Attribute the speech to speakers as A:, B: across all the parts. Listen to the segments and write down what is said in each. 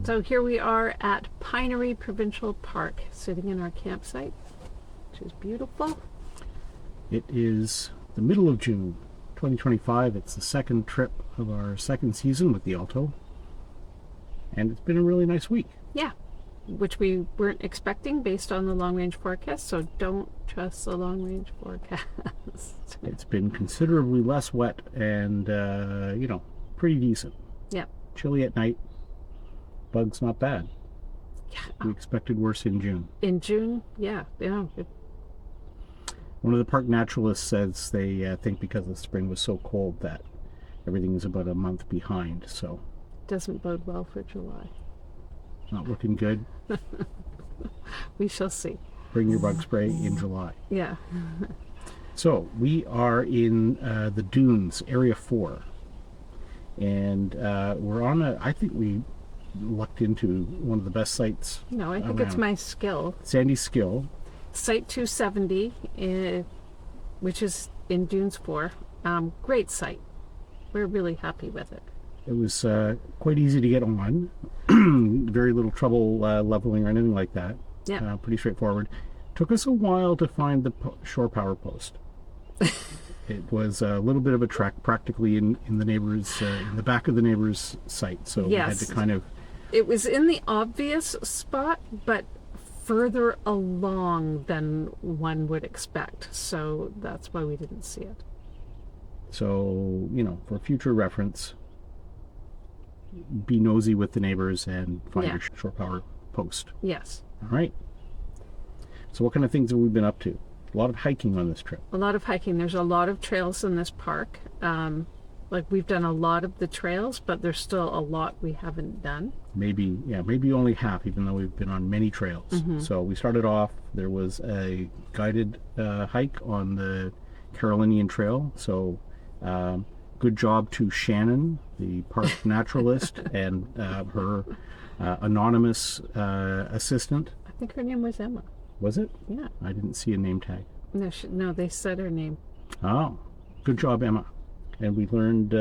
A: So here we are at Pinery Provincial Park, sitting in our campsite, which is beautiful.
B: It is the middle of June 2025. It's the second trip of our second season with the Alto. And it's been a really nice week.
A: Yeah, which we weren't expecting based on the long-range forecast, so don't trust the long-range forecast.
B: It's been considerably less wet and, pretty decent.
A: Yeah.
B: Chilly at night. Bugs not bad.
A: Yeah.
B: We expected worse in June.
A: In June, yeah.
B: One of the park naturalists says they think because the spring was so cold that everything is about a month behind, so
A: Doesn't bode well for July.
B: not looking good.
A: We shall see.
B: Bring your bug spray in July.
A: Yeah.
B: So we are in the Dunes, Area 4. And we're on I think we lucked into one of the best sites.
A: No, I think it's my skill.
B: Sandy Skill.
A: Site 270, which is in Dunes 4. Great site. We're really happy with it.
B: It was quite easy to get on. Very little trouble leveling or anything like that.
A: Yeah.
B: Pretty straightforward. Took us a while to find the shore power post. It was a little bit of a trek, practically in the neighbor's, in the back of the neighbor's site. So
A: Yes.
B: we had to kind of...
A: It was in the obvious spot, but further along than one would expect. So that's why we didn't see it.
B: So, for future reference, be nosy with the neighbors and find your shore power post.
A: Yes.
B: All right. So what kind of things have we been up to? A lot of hiking on this trip.
A: A lot of hiking. There's a lot of trails in this park. We've done a lot of the trails, but there's still a lot we haven't done.
B: Maybe only half, even though we've been on many trails.
A: Mm-hmm.
B: So we started off, there was a guided hike on the Carolinian Trail. So good job to Shannon, the park naturalist, and her anonymous assistant.
A: I think her name was Emma.
B: Was it?
A: Yeah.
B: I didn't see a name tag.
A: No, they said her name.
B: Oh, good job, Emma. And we learned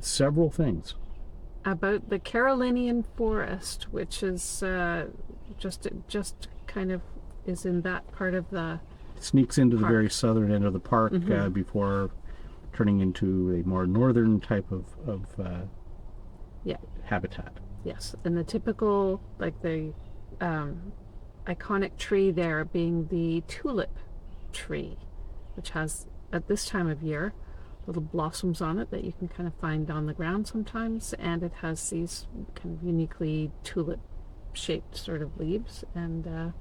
B: several things.
A: About the Carolinian Forest, which is just kind of is in that part of the...
B: Sneaks into
A: park.
B: The very southern end of the park
A: Mm-hmm.
B: Before turning into a more northern type of habitat.
A: Yes, and the typical, the iconic tree there being the tulip tree, which has, at this time of year, little blossoms on it that you can kind of find on the ground sometimes, and it has these kind of uniquely tulip-shaped sort of leaves, and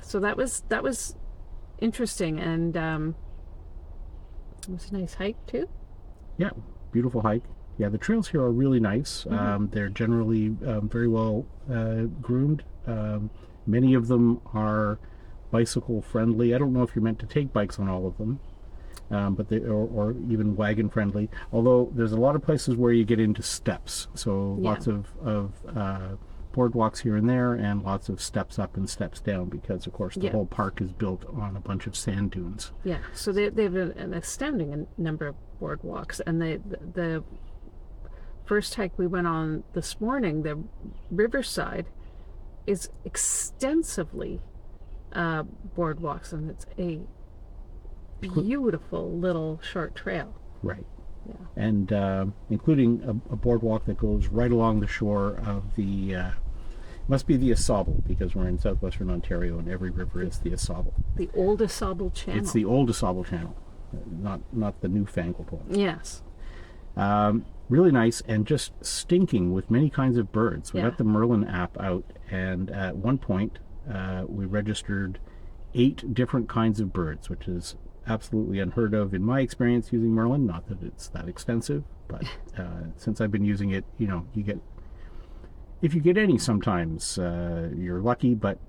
A: so that was interesting, and it was a nice hike too.
B: Yeah, beautiful hike. Yeah, the trails here are really nice.
A: Mm-hmm.
B: They're generally very well groomed. Many of them are bicycle friendly. I don't know if you're meant to take bikes on all of them, but they or even wagon friendly. Although there's a lot of places where you get into steps, so lots of boardwalks here and there, and lots of steps up and steps down, because of course the whole park is built on a bunch of sand dunes.
A: Yeah, so they have an astounding number of boardwalks, and the first hike we went on this morning, the riverside, is extensively boardwalks, and it's a beautiful little short trail.
B: Right.
A: Yeah.
B: And including a boardwalk that goes right along the shore of the must be the Ausable, because we're in southwestern Ontario and every river is the Ausable.
A: The old Ausable Channel.
B: It's the old Ausable Channel, not the newfangled one.
A: Yes.
B: Really nice, and just stinking with many kinds of birds. We
A: Yeah.
B: got the Merlin app out, and at one point we registered 8 different kinds of birds, which is absolutely unheard of in my experience using Merlin. Not that it's that extensive, but since I've been using it, you get, if you get any, sometimes you're lucky, but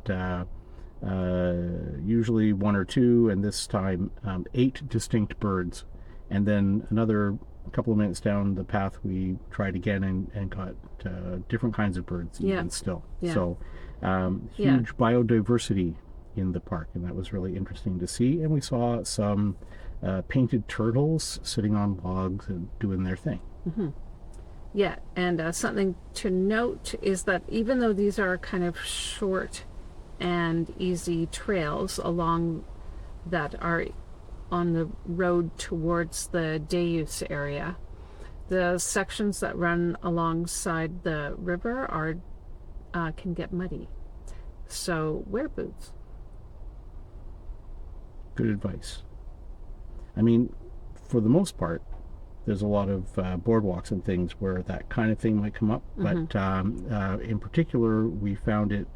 B: usually 1 or 2, and this time 8 distinct birds. And then another couple of minutes down the path we tried again and got different kinds of birds even still.
A: Yeah.
B: So huge biodiversity in the park, and that was really interesting to see. And we saw some painted turtles sitting on logs and doing their thing.
A: Mm-hmm. Yeah, and something to note is that even though these are kind of short and easy trails along that are on the road towards the day use area, the sections that run alongside the river are can get muddy. So wear boots.
B: Good advice. I mean, for the most part, there's a lot of boardwalks and things where that kind of thing might come up.
A: Mm-hmm.
B: But in particular, we found it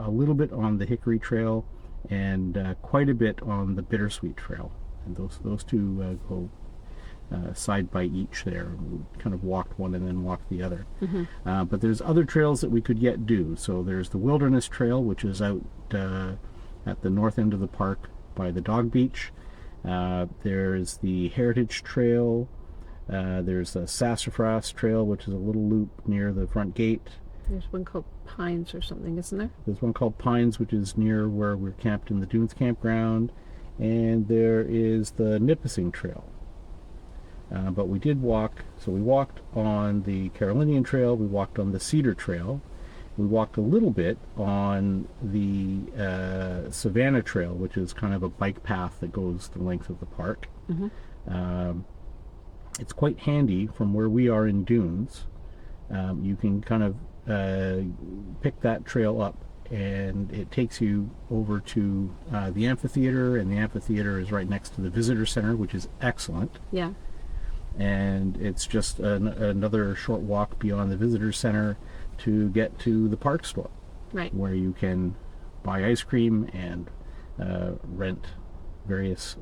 B: a little bit on the Hickory Trail and quite a bit on the Bittersweet Trail. And those two go side by each there. We kind of walked one and then walked the other.
A: Mm-hmm.
B: But there's other trails that we could yet do. So there's the Wilderness Trail, which is out at the north end of the park by the dog beach. There's the Heritage Trail. There's the Sassafras Trail, which is a little loop near the front gate.
A: There's one called Pines or something, isn't there?
B: There's one called Pines, which is near where we're camped in the Dunes campground. And there is the Nipissing Trail. But we did walk, so we walked on the Carolinian Trail, we walked on the Cedar Trail, we walked a little bit on the Savannah Trail, which is kind of a bike path that goes the length of the park.
A: Mm-hmm.
B: It's quite handy from where we are in Dunes. You can kind of pick that trail up, and it takes you over to the amphitheater, and the amphitheater is right next to the visitor center, which is excellent.
A: Yeah.
B: And it's just another short walk beyond the visitor center to get to the park store,
A: Right.
B: where you can buy ice cream and rent various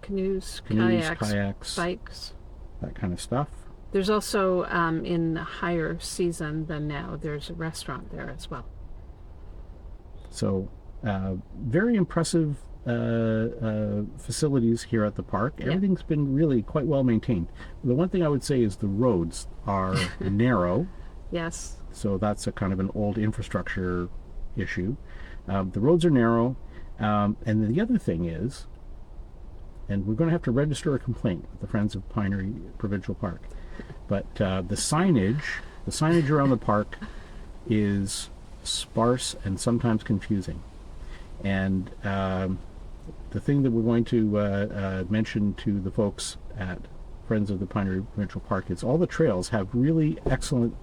A: Canoes,
B: kayaks,
A: bikes.
B: that kind of stuff.
A: There's also, in higher season than now, there's a restaurant there as well.
B: So very impressive facilities here at the park.
A: Yeah.
B: Everything's been really quite well maintained. The one thing I would say is the roads are narrow.
A: Yes.
B: So that's a kind of an old infrastructure issue. The roads are narrow. And then the other thing is, and we're going to have to register a complaint with the Friends of Pinery Provincial Park, but the signage around the park is sparse and sometimes confusing. And the thing that we're going to mention to the folks at Friends of the Pinery Provincial Park is all the trails have really excellent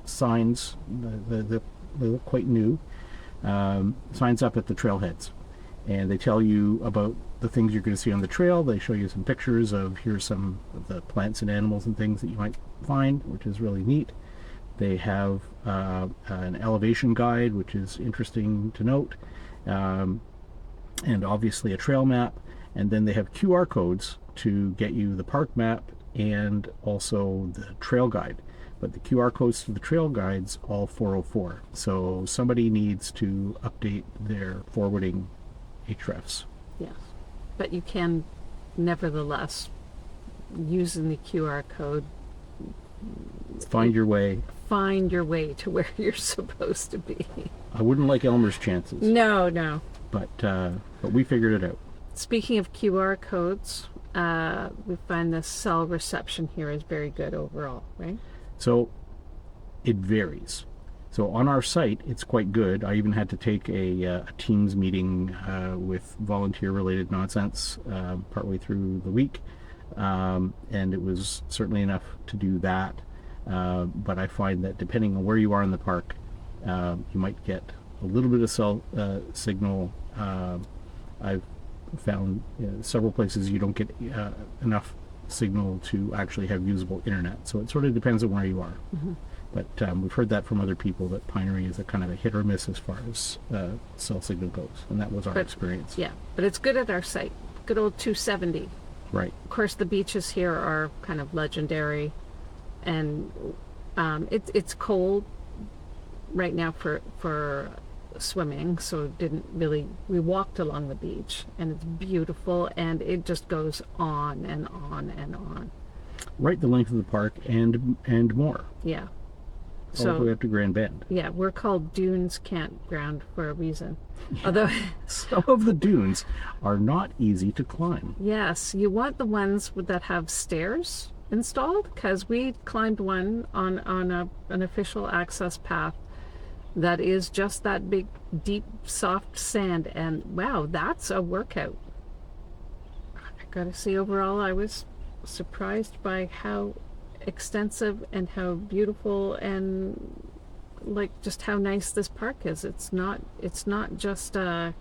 B: signs. They look quite new. Signs up at the trailheads. And they tell you about the things you're going to see on the trail. They show you some pictures of here's some of the plants and animals and things that you might find, which is really neat. They have an elevation guide, which is interesting to note, and obviously a trail map. And then they have QR codes to get you the park map and also the trail guide. But the QR codes to the trail guides all 404. So somebody needs to update their forwarding hrefs.
A: Yes. But you can, nevertheless, using the QR code,
B: Find your way.
A: find your way to where you're supposed to be.
B: I wouldn't like Elmer's chances,
A: No.
B: but we figured it out.
A: Speaking of QR codes, we find the cell reception here is very good overall, right?
B: So it varies. So on our site, it's quite good. I even had to take a Teams meeting with volunteer-related nonsense partway through the week, and it was certainly enough to do that. But I find that depending on where you are in the park, you might get a little bit of cell signal. I've found several places you don't get enough signal to actually have usable internet. So it sort of depends on where you are.
A: Mm-hmm.
B: But we've heard that from other people that Pinery is a kind of a hit or miss as far as cell signal goes, and that was our experience.
A: Yeah, but it's good at our site. Good old 270.
B: Right.
A: Of course, the beaches here are kind of legendary, and it's cold right now for swimming, so didn't really. We walked along the beach, and it's beautiful, and it just goes on and on and on.
B: Right, the length of the park and more.
A: Yeah.
B: All the way up to Grand Bend.
A: Yeah, we're called Dunes Campground for a reason. Although
B: some of the dunes are not easy to climb.
A: yes, you want the ones that have stairs installed, because we climbed one on an official access path that is just that big, deep, soft sand, and wow, that's a workout. I gotta say, overall, I was surprised by how extensive and how beautiful and like just how nice this park is. It's not just come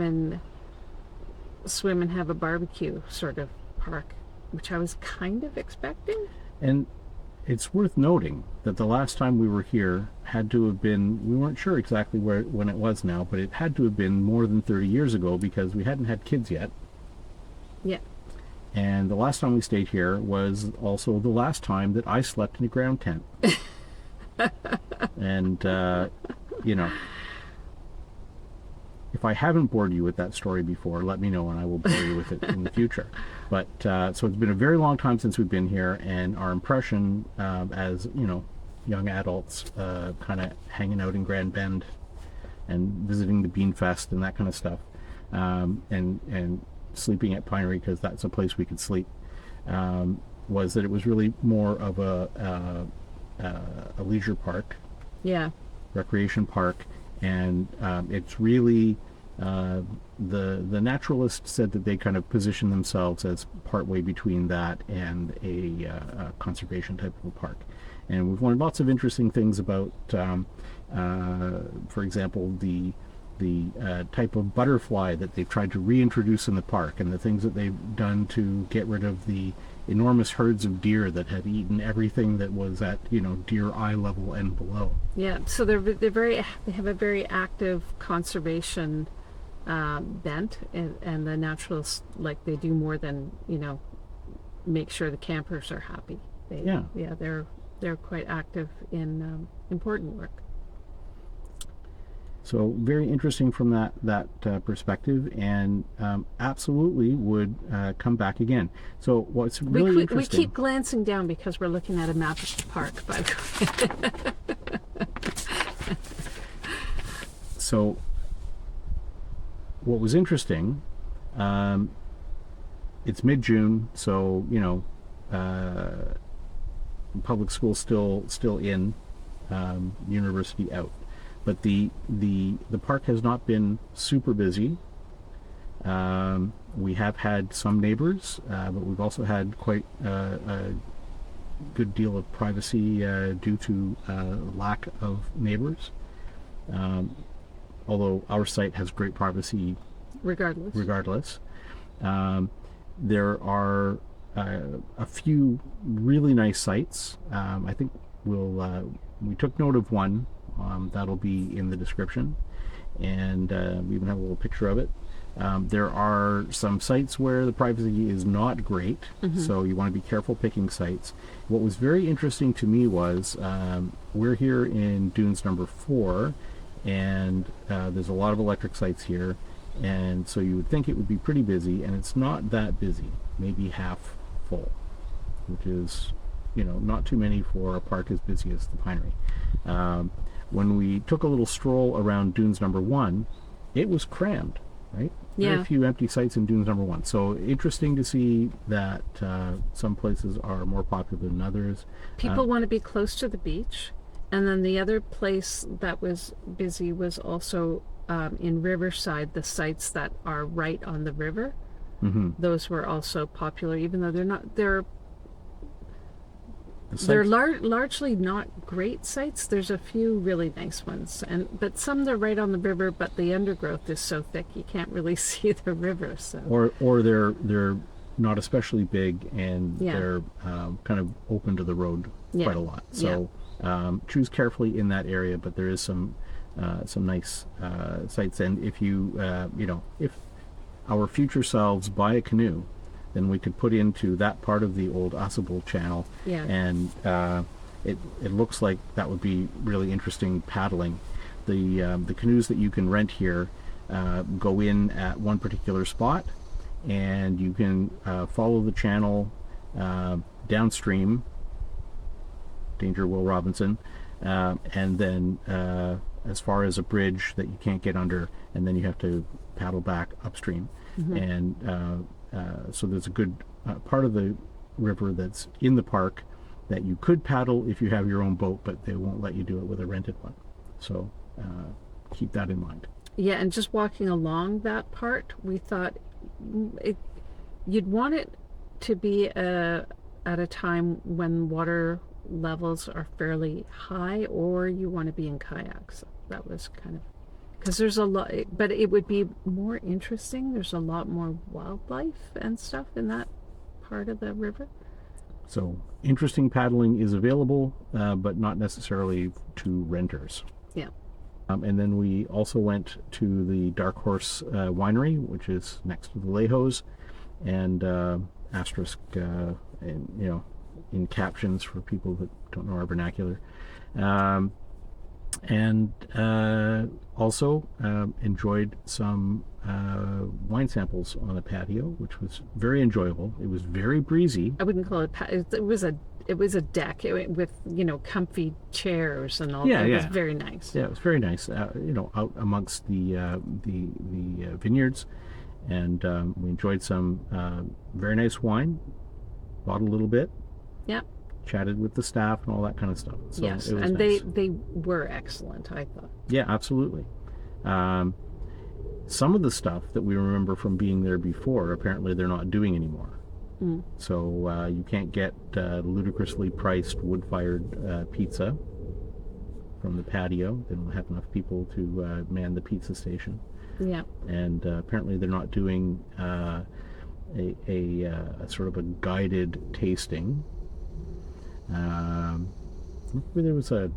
A: and swim and have a barbecue sort of park, which I was kind of expecting.
B: And it's worth noting that the last time we were here had to have been, we weren't sure exactly when it was now, but it had to have been more than 30 years ago because we hadn't had kids yet.
A: Yeah.
B: And the last time we stayed here was also the last time that I slept in a ground tent. And, you know, if I haven't bored you with that story before, let me know and I will bore you with it in the future. But so it's been a very long time since we've been here, and our impression as, you know, young adults kind of hanging out in Grand Bend and visiting the Bean Fest and that kind of stuff, and sleeping at Pinery because that's a place we could sleep, was that it was really more of a leisure park,
A: Yeah.
B: recreation park, and it's really the naturalists said that they kind of position themselves as partway between that and a conservation type of a park. And we've learned lots of interesting things about, for example, the type of butterfly that they've tried to reintroduce in the park, and the things that they've done to get rid of the enormous herds of deer that had eaten everything that was at, you know, deer eye level and below.
A: Yeah. So they have a very active conservation bent, and the naturalists, like, they do more than, you know, make sure the campers are happy. They're quite active in important work.
B: So very interesting from that perspective, and absolutely would come back again. So what's really
A: we
B: interesting.
A: We keep glancing down because we're looking at a map of the park, by the way.
B: So what was interesting, it's mid-June, so, you know, public school still in, university out. But the park has not been super busy. We have had some neighbors, but we've also had quite a good deal of privacy due to lack of neighbors. Although our site has great privacy regardless. There are a few really nice sites. I think we took note of one. That'll be in the description, and we even have a little picture of it. There are some sites where the privacy is not great, so you want to be careful picking sites. What was very interesting to me was we're here in Dunes number 4, and there's a lot of electric sites here, and so you would think it would be pretty busy, and it's not that busy, maybe half full, which is, you know, not too many for a park as busy as the Pinery. When we took a little stroll around Dunes number 1, it was crammed, right?
A: Yeah.
B: Very few empty sites in Dunes number 1. So interesting to see that some places are more popular than others.
A: People want to be close to the beach. And then the other place that was busy was also in Riverside, the sites that are right on the river.
B: Mm-hmm.
A: Those were also popular, even though they're largely not great sites. There's a few really nice ones, but some they're right on the river, but the undergrowth is so thick you can't really see the river. So
B: or they're not especially big, and they're kind of open to the road quite a lot. So choose carefully in that area, but there is some nice sites. And if you if our future selves buy a canoe, then we could put into that part of the old Asable channel, and it looks like that would be really interesting paddling. The canoes that you can rent here go in at one particular spot, and you can follow the channel downstream, danger Will Robinson, and then as far as a bridge that you can't get under, and then you have to paddle back upstream. And so there's a good part of the river that's in the park that you could paddle if you have your own boat, but they won't let you do it with a rented one. So keep that in mind.
A: Yeah, and just walking along that part, we thought it, you'd want it to be at a time when water levels are fairly high, or you want to be in kayaks. That was kind of because there's a lot, but it would be more interesting. There's a lot more wildlife and stuff in that part of the river.
B: So interesting paddling is available, but not necessarily to renters.
A: Yeah.
B: And then we also went to the Dark Horse Winery, which is next to the Lejos, and asterisk, and, you know, in captions for people that don't know our vernacular. And also enjoyed some wine samples on the patio, which was very enjoyable. It was very breezy.
A: I wouldn't call it. It was a deck with comfy chairs and all.
B: Yeah,
A: It
B: yeah.
A: was very nice.
B: Yeah, it was very nice. Out amongst the vineyards, and we enjoyed some very nice wine. Bought a little bit.
A: Yeah.
B: Chatted with the staff and all that kind of stuff. So
A: Yes,
B: it was
A: and
B: nice.
A: they were excellent, I thought.
B: Yeah, absolutely. Some of the stuff that we remember from being there before, apparently they're not doing anymore.
A: Mm.
B: So you can't get ludicrously priced wood-fired pizza from the patio. They don't have enough people to man the pizza station.
A: Yeah.
B: And apparently they're not doing a sort of a guided tasting. There was a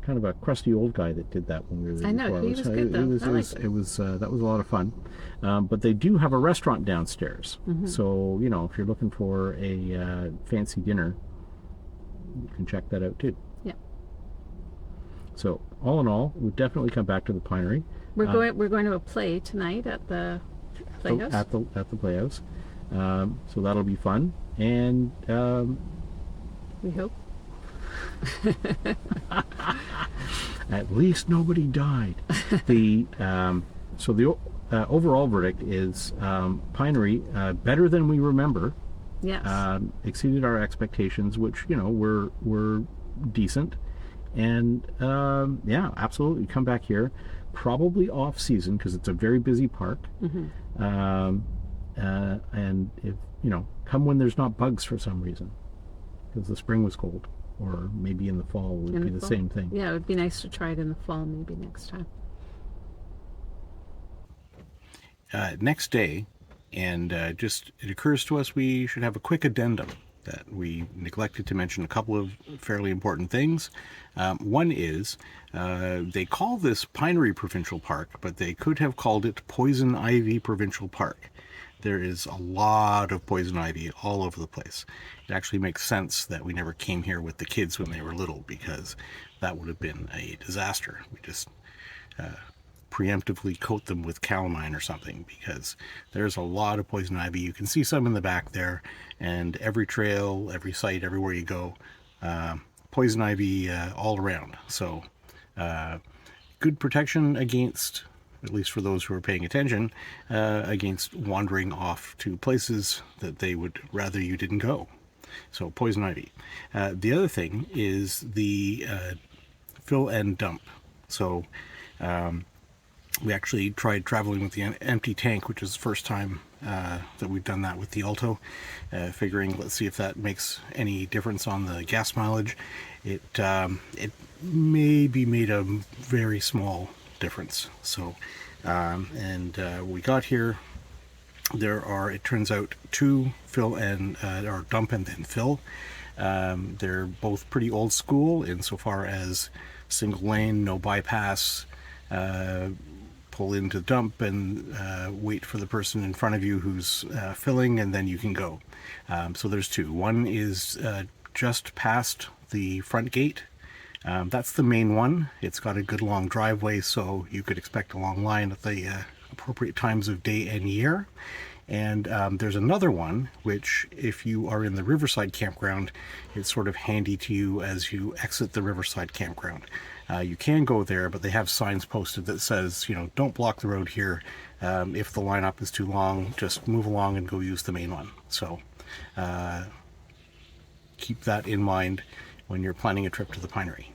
B: kind of a crusty old guy that did that when we were there.
A: I know,
B: before.
A: he was good, though.
B: It was that was a lot of fun. But they do have a restaurant downstairs.
A: Mm-hmm.
B: So, if you're looking for a fancy dinner, you can check that out too.
A: Yeah.
B: So all in all, we'd definitely come back to the Pinery.
A: We're going to a play tonight at the Playhouse.
B: At the Playhouse. So that'll be fun. And
A: we hope.
B: at least nobody died. The overall verdict is Pinery better than we remember.
A: Yes.
B: Exceeded our expectations, which were decent, and yeah, absolutely come back here. Probably off season because it's a very busy park.
A: Mm-hmm.
B: And if come when there's not bugs for some reason, because the spring was cold, or maybe in the fall would be the same thing.
A: Yeah, it would be nice to try it in the fall maybe next time.
B: Next day, and just it occurs to us we should have a quick addendum that we neglected to mention a couple of fairly important things. One is they call this Pinery Provincial Park, but they could have called it Poison Ivy Provincial Park. There is a lot of poison ivy all over the place. It actually makes sense that we never came here with the kids when they were little, because that would have been a disaster. We just preemptively coat them with calamine or something, because there's a lot of poison ivy. You can see some in the back there, and every trail, every site, everywhere you go, poison ivy all around. So good protection against, at least for those who are paying attention, against wandering off to places that they would rather you didn't go. So poison ivy. The other thing is the fill and dump. So we actually tried traveling with the empty tank, which is the first time that we've done that with the Alto, figuring let's see if that makes any difference on the gas mileage. It maybe made a very small difference. So we got here. There are, it turns out, two fill and or dump and then fill. They're both pretty old school insofar as single lane, no bypass, pull into dump and wait for the person in front of you who's filling, and then you can go. So there's two. One is just past the front gate. That's the main one. It's got a good long driveway, so you could expect a long line at the appropriate times of day and year. And there's another one, which if you are in the Riverside campground, it's sort of handy to you as you exit the Riverside campground. You can go there, but they have signs posted that says, don't block the road here. If the lineup is too long, just move along and go use the main one. So keep that in mind when you're planning a trip to the Pinery.